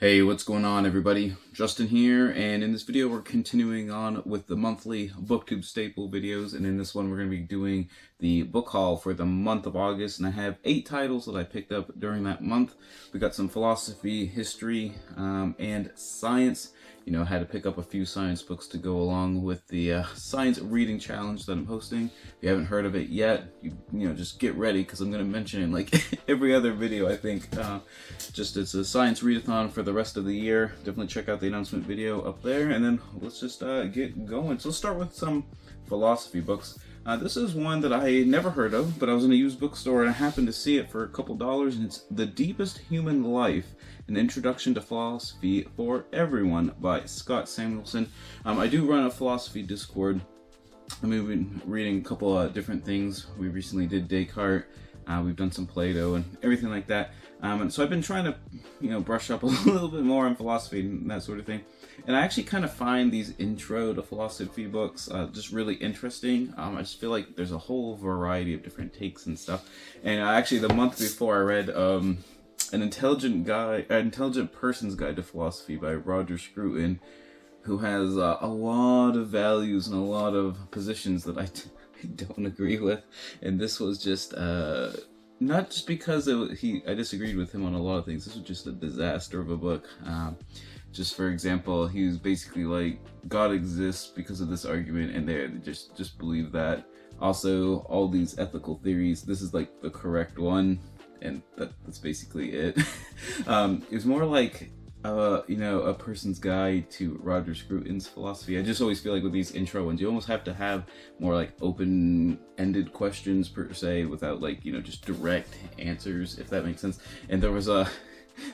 Hey, what's going on everybody? Justin here, and in this video we're continuing on with the monthly BookTube staple videos, and in this one we're going to be doing the book haul for the month of August, and I have 8 titles that I picked up during that month. We got some philosophy, history, and science. You know, I had to pick up a few science books to go along with the science reading challenge that I'm hosting. If you haven't heard of it yet, you know, just get ready because I'm going to mention it in like every other video, I think. Just it's a science readathon for the rest of the year. Definitely check out the announcement video up there, and then let's just get going. So let's start with some philosophy books. This is one that I never heard of, but I was in a used bookstore and I happened to see it for a couple dollars, and it's The Deepest Human Life, An Introduction to Philosophy for Everyone by Scott Samuelson. I do run a philosophy Discord. I've been reading a couple of different things. We recently did Descartes. We've done some Plato and everything like that. And so I've been trying to, you know, brush up a little bit more on philosophy and that sort of thing. And I actually kind of find these intro to philosophy books just really interesting. I just feel like there's a whole variety of different takes and stuff. And actually the month before I read An Intelligent Person's Guide to Philosophy by Roger Scruton, who has a lot of values and a lot of positions that I don't agree with. And this was just not just because I disagreed with him on a lot of things. This was just a disaster of a book. Just for example, he was basically like, God exists because of this argument, and they just believe that. Also, all these ethical theories, this is like the correct one, and that's basically it. It was more like you know, a person's guide to Roger Scruton's philosophy. I just always feel like with these intro ones, you almost have to have more like open-ended questions per se, without like, you know, just direct answers, if that makes sense. And there was a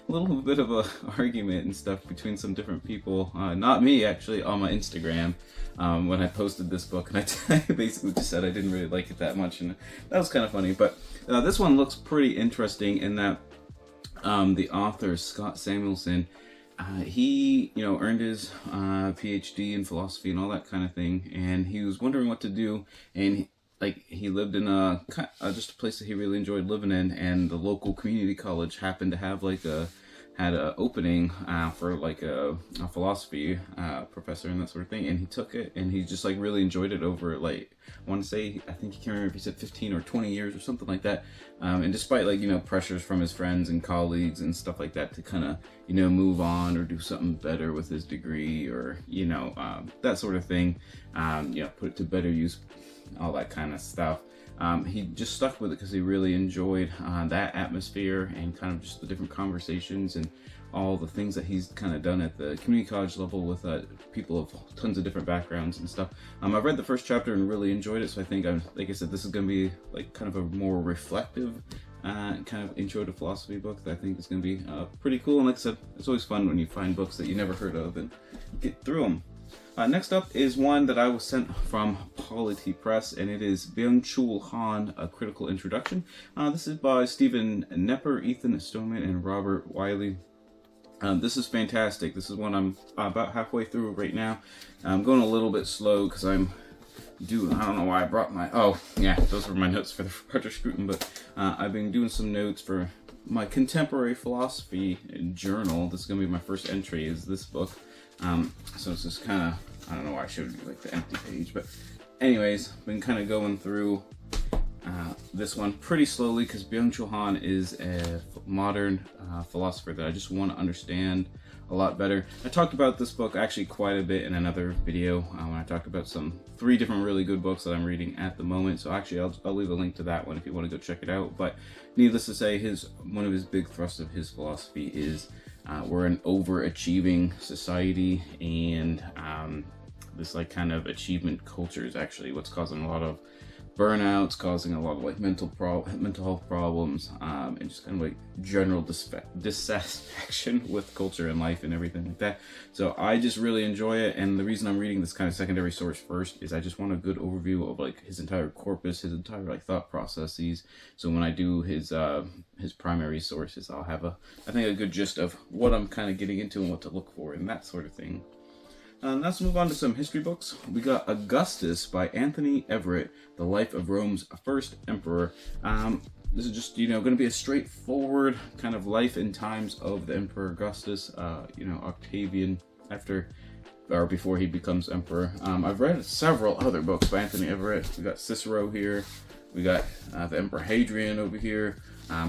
little bit of a argument and stuff between some different people, not me actually, on my Instagram when I posted this book, and I basically just said I didn't really like it that much, and that was kind of funny. But this one looks pretty interesting in that the author, Scott Samuelson, he, you know, earned his PhD in philosophy and all that kind of thing, and he was wondering what to do, and he lived in just a place that he really enjoyed living in, and the local community college happened to have had an opening for like a philosophy professor and that sort of thing, and he took it, and he just like really enjoyed it over, like, I want to say, I think he can't remember if he said 15 or 20 years or something like that. And despite, like, you know, pressures from his friends and colleagues and stuff like that to kind of, you know, move on or do something better with his degree, or, you know, that sort of thing, you know, put it to better use, all that kind of stuff. He just stuck with it because he really enjoyed that atmosphere and kind of just the different conversations and all the things that he's kind of done at the community college level with people of tons of different backgrounds and stuff. I've read the first chapter and really enjoyed it, so I think, like I said, this is going to be like kind of a more reflective kind of intro to philosophy book that I think is going to be pretty cool. And like I said, it's always fun when you find books that you never heard of and get through them. Next up is one that I was sent from Polity Press, and it is Byung-Chul Han, A Critical Introduction. This is by Stephen Knepper, Ethan Stoneman, and Robert Wiley. This is fantastic. This is one I'm about halfway through right now. I'm going a little bit slow because I don't know why I brought my, oh yeah, those were my notes for the Roger Scruton, but I've been doing some notes for my contemporary philosophy journal. This is going to be my first entry, is this book. So it's just kind of, I don't know why I showed you like the empty page, but anyways, been kind of going through this one pretty slowly because Byung-Chul Han is a modern philosopher that I just want to understand a lot better. I talked about this book actually quite a bit in another video when I talked about 3 different really good books that I'm reading at the moment. So actually I'll leave a link to that one if you want to go check it out. But needless to say, one of his big thrusts of his philosophy is we're an overachieving society, and this like kind of achievement culture is actually what's causing a lot of burnouts, causing a lot of like mental health problems, and just kind of like general dissatisfaction with culture and life and everything like that. So I just really enjoy it, and the reason I'm reading this kind of secondary source first is I just want a good overview of like his entire corpus, his entire like thought processes. So when I do his primary sources, I'll have I think a good gist of what I'm kind of getting into and what to look for and that sort of thing. Let's move on to some history books. We got Augustus by Anthony Everett, The Life of Rome's First Emperor. this is just, you know, going to be a straightforward kind of life and times of the Emperor Augustus, you know, Octavian, after or before he becomes emperor. I've read several other books by Anthony Everett. We got Cicero here. We got the Emperor Hadrian over here.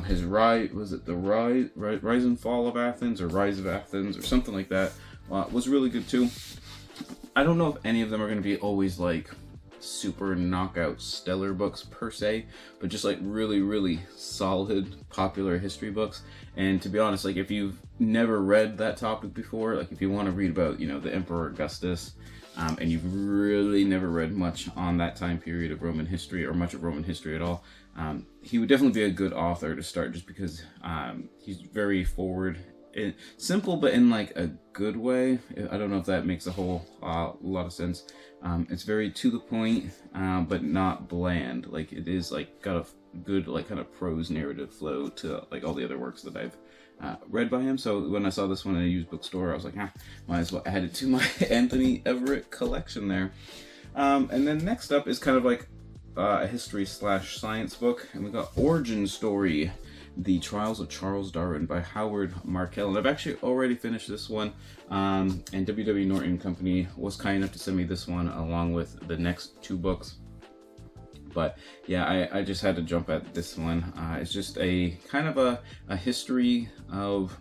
His rise, was it the rise and fall of Athens, or Rise of Athens, or something like that, was really good too. I don't know if any of them are going to be always like super knockout stellar books per se, but just like really, really solid popular history books. And to be honest, like if you've never read that topic before, like if you want to read about, you know, the Emperor Augustus, and you've really never read much on that time period of Roman history, or much of Roman history at all, he would definitely be a good author to start, just because he's very forward, simple, but in like a good way. I don't know if that makes a whole lot of sense. It's very to the point, but not bland. Like it is like got a good like kind of prose narrative flow to like all the other works that I've read by him. So when I saw this one in a used bookstore, I was like, might as well add it to my Anthony Everett collection there. And then next up is kind of like a history/science book, and we got Origin Story: The Trials of Charles Darwin by Howard Markel. And I've actually already finished this one, and W.W. Norton Company was kind enough to send me this one along with the next two books. But yeah, I just had to jump at this one. It's just a kind of a history of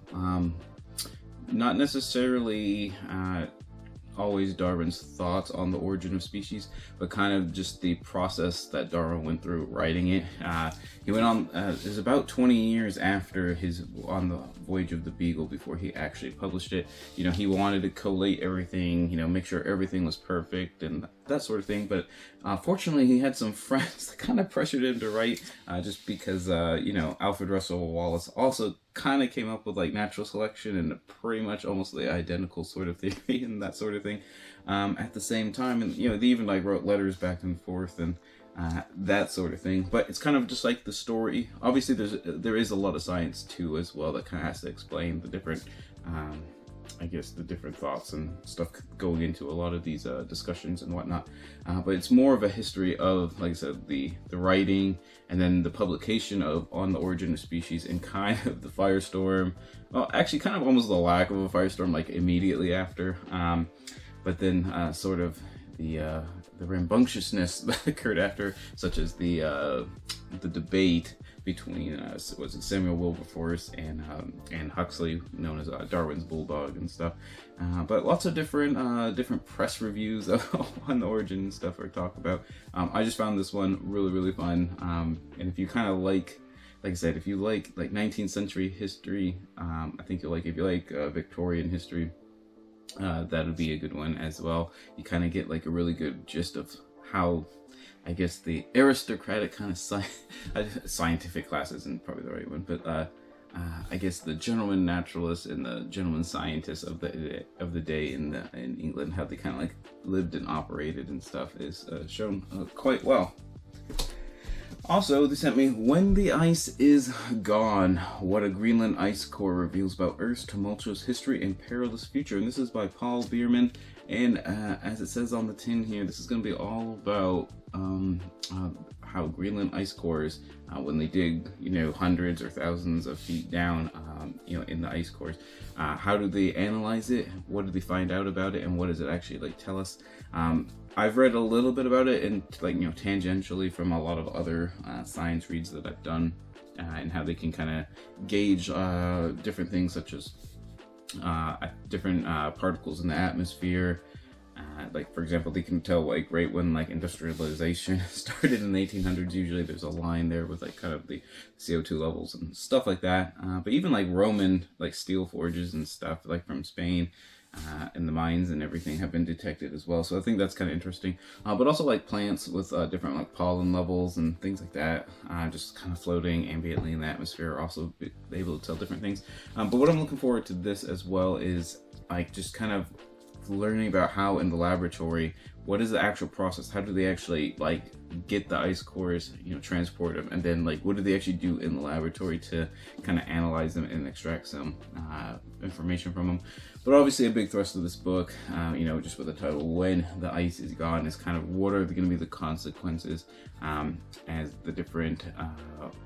not necessarily always Darwin's thoughts on the origin of species, but kind of just the process that Darwin went through writing it. He went on, it was about 20 years after his on the voyage of the Beagle before he actually published it. You know, he wanted to collate everything, you know, make sure everything was perfect and that sort of thing. But fortunately, he had some friends that kind of pressured him to write, just because, you know, Alfred Russel Wallace also kind of came up with like natural selection and pretty much almost the identical sort of theory and that sort of thing at the same time. And, you know, they even like wrote letters back and forth and that sort of thing. But it's kind of just like the story. Obviously, there is a lot of science too as well that kind of has to explain the different, I guess, the different thoughts and stuff going into a lot of these discussions and whatnot. But it's more of a history of, like I said, the writing and then the publication of On the Origin of Species, and kind of the firestorm. Well, actually, kind of almost the lack of a firestorm, like immediately after. But then sort of the rambunctiousness that occurred after, such as the debate between was it Samuel Wilberforce and Huxley, known as Darwin's bulldog and stuff. But lots of different press reviews on the origin and stuff are talked about. I just found this one really fun. And if you kind of like I said, if you like 19th century history, I think you'll like, if you like Victorian history, that would be a good one as well. You kind of get like a really good gist of how, I guess, the aristocratic kind of scientific class isn't probably the right one, but I guess the gentleman naturalists and the gentleman scientists of the day in England, how they kind of like lived and operated and stuff, is shown quite well. Also, they sent me When the Ice is Gone, What a Greenland Ice Core Reveals About Earth's Tumultuous History and Perilous Future. And this is by Paul Bierman. And as it says on the tin here, this is going to be all about how Greenland ice cores, when they dig, you know, hundreds or thousands of feet down, you know, in the ice cores, how do they analyze it? What do they find out about it? And what does it actually like tell us? I've read a little bit about it, and like, you know, tangentially from a lot of other science reads that I've done, and how they can kind of gauge different things, such as different particles in the atmosphere. Like, for example, they can tell like right when like industrialization started in the 1800s. Usually there's a line there with like kind of the CO2 levels and stuff like that. But even like Roman like steel forges and stuff like from Spain, and the mines and everything have been detected as well. So I think that's kind of interesting. But also like plants with different like pollen levels and things like that, just kind of floating ambiently in the atmosphere, are also able to tell different things. But what I'm looking forward to this as well is like just kind of learning about how in the laboratory, what is the actual process? How do they actually like get the ice cores, you know, transport them, and then like what do they actually do in the laboratory to kind of analyze them and extract some information from them. But obviously a big thrust of this book, you know, just with the title, when the ice is gone, is kind of what are going to be the consequences as the different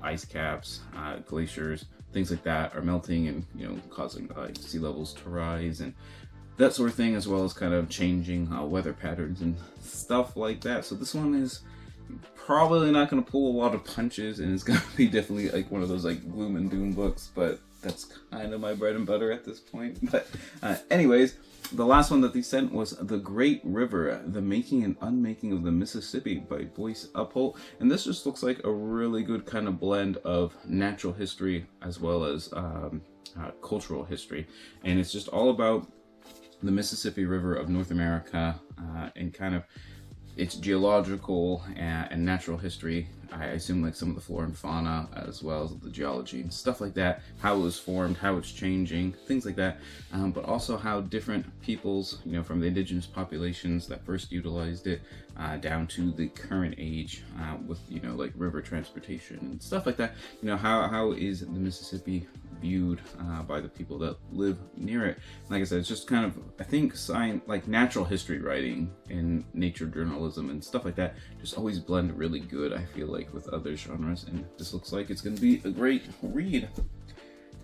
ice caps, glaciers, things like that are melting and, you know, causing like sea levels to rise and that sort of thing, as well as kind of changing weather patterns and stuff like that. So this one is probably not going to pull a lot of punches, and it's going to be definitely like one of those like gloom and doom books, but that's kind of my bread and butter at this point. But anyways, the last one that they sent was The Great River, The Making and Unmaking of the Mississippi by Boyce Upholt. And this just looks like a really good kind of blend of natural history as well as cultural history. And it's just all about the Mississippi River of North America and kind of its geological and natural history. I assume like some of the flora and fauna, as well as the geology and stuff like that, how it was formed, how it's changing, things like that. But also how different peoples, you know, from the indigenous populations that first utilized it down to the current age with, you know, like river transportation and stuff like that. You know, how is the Mississippi viewed by the people that live near it. Like I said, it's just kind of, I think, science, like natural history writing and nature journalism and stuff like that just always blend really good, I feel like, with other genres, and this looks like it's going to be a great read.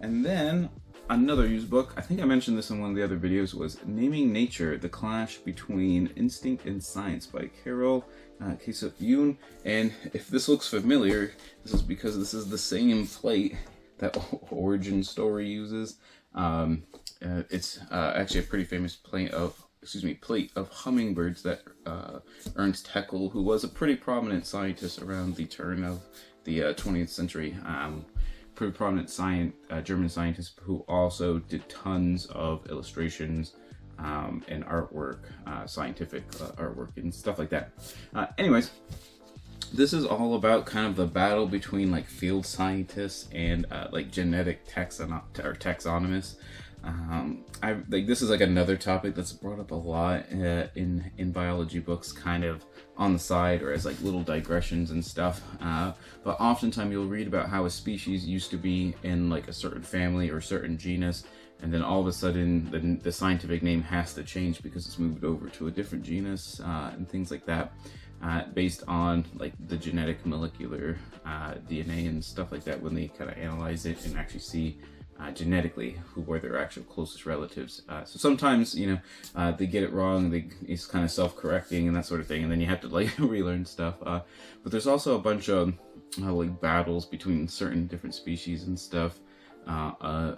And then another used book, I think I mentioned this in one of the other videos, was Naming Nature, The Clash Between Instinct and Science by Carol Kasuf-Yoon. And if this looks familiar, this is because this is the same plate that Origin Story uses. It's actually a pretty famous plate of hummingbirds that Ernst Haeckel, who was a pretty prominent scientist around the turn of the 20th century, pretty prominent German scientist who also did tons of illustrations and artwork, scientific artwork and stuff like that. Anyways, this is all about kind of the battle between like field scientists and like genetic taxonomists. This is like another topic that's brought up a lot in biology books, kind of on the side or as like little digressions and stuff. But oftentimes you'll read about how a species used to be in like a certain family or certain genus, and then all of a sudden the scientific name has to change because it's moved over to a different genus and things like that. Based on like the genetic molecular DNA and stuff like that, when they kind of analyze it and actually see genetically who were their actual closest relatives. So sometimes, you know, they get it wrong, it's kind of self-correcting and that sort of thing, and then you have to like relearn stuff. But there's also a bunch of like battles between certain different species and stuff.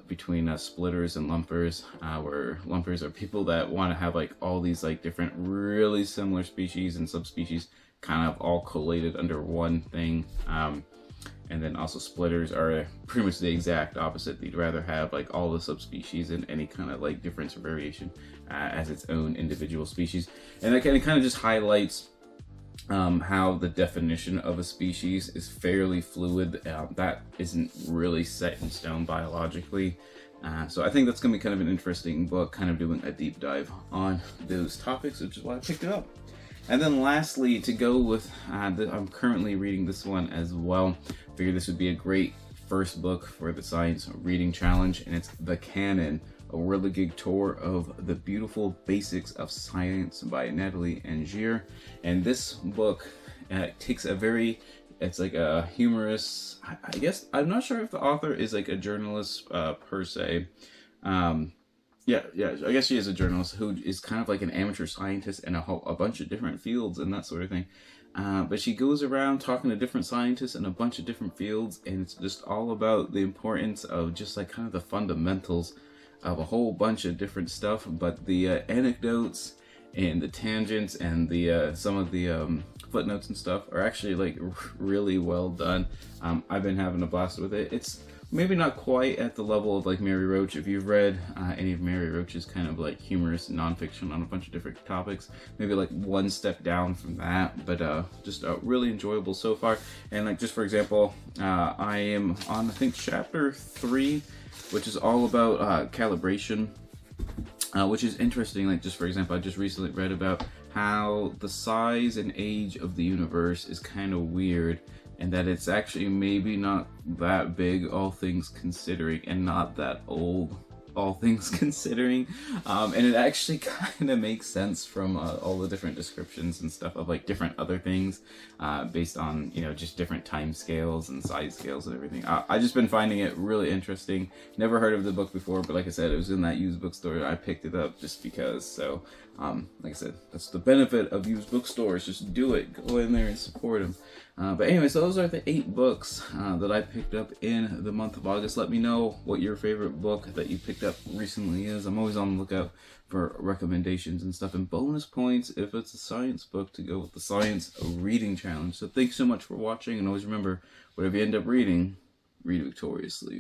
Between splitters and lumpers, where lumpers are people that want to have like all these like different really similar species and subspecies kind of all collated under one thing. And then also splitters are pretty much the exact opposite. They'd rather have like all the subspecies and any kind of like difference or variation as its own individual species. And that kind of just highlights how the definition of a species is fairly fluid. That isn't really set in stone biologically. So I think that's going to be kind of an interesting book, kind of doing a deep dive on those topics, which is why I picked it up. And then lastly, to go with, I'm currently reading this one as well. Figured this would be a great first book for the Science Reading Challenge, and it's The Canon, a whirligig tour of the beautiful basics of science by Natalie Angier. And this book takes it's like a humorous, I guess, I'm not sure if the author is like a journalist per se. Yeah, I guess she is a journalist who is kind of like an amateur scientist in a bunch of different fields and that sort of thing. But she goes around talking to different scientists in a bunch of different fields, and it's just all about the importance of just like kind of the fundamentals of a whole bunch of different stuff. But the anecdotes and the tangents and the some of the footnotes and stuff are actually like really well done. I've been having a blast with it. It's maybe not quite at the level of like Mary Roach. If you've read any of Mary Roach's kind of like humorous nonfiction on a bunch of different topics, maybe like one step down from that, but just really enjoyable so far. And like, just for example, I am on, I think, chapter 3, which is all about calibration. which is interesting. Like, just for example, I just recently read about how the size and age of the universe is kind of weird, and that it's actually maybe not that big, all things considering, and not that old, all things considering. And it actually kind of makes sense from all the different descriptions and stuff of like different other things, based on, you know, just different time scales and size scales and everything. I just been finding it really interesting. Never heard of the book before, but like I said, it was in that used bookstore. I picked it up just because. So like I said, that's the benefit of used bookstores. Just do it. Go in there and support them. But anyways, those are the 8 books that I picked up in the month of August. Let me know what your favorite book that you picked up recently is. I'm always on the lookout for recommendations and stuff, and bonus points if it's a science book to go with the science reading challenge. So thanks so much for watching, and always remember, whatever you end up reading, read victoriously.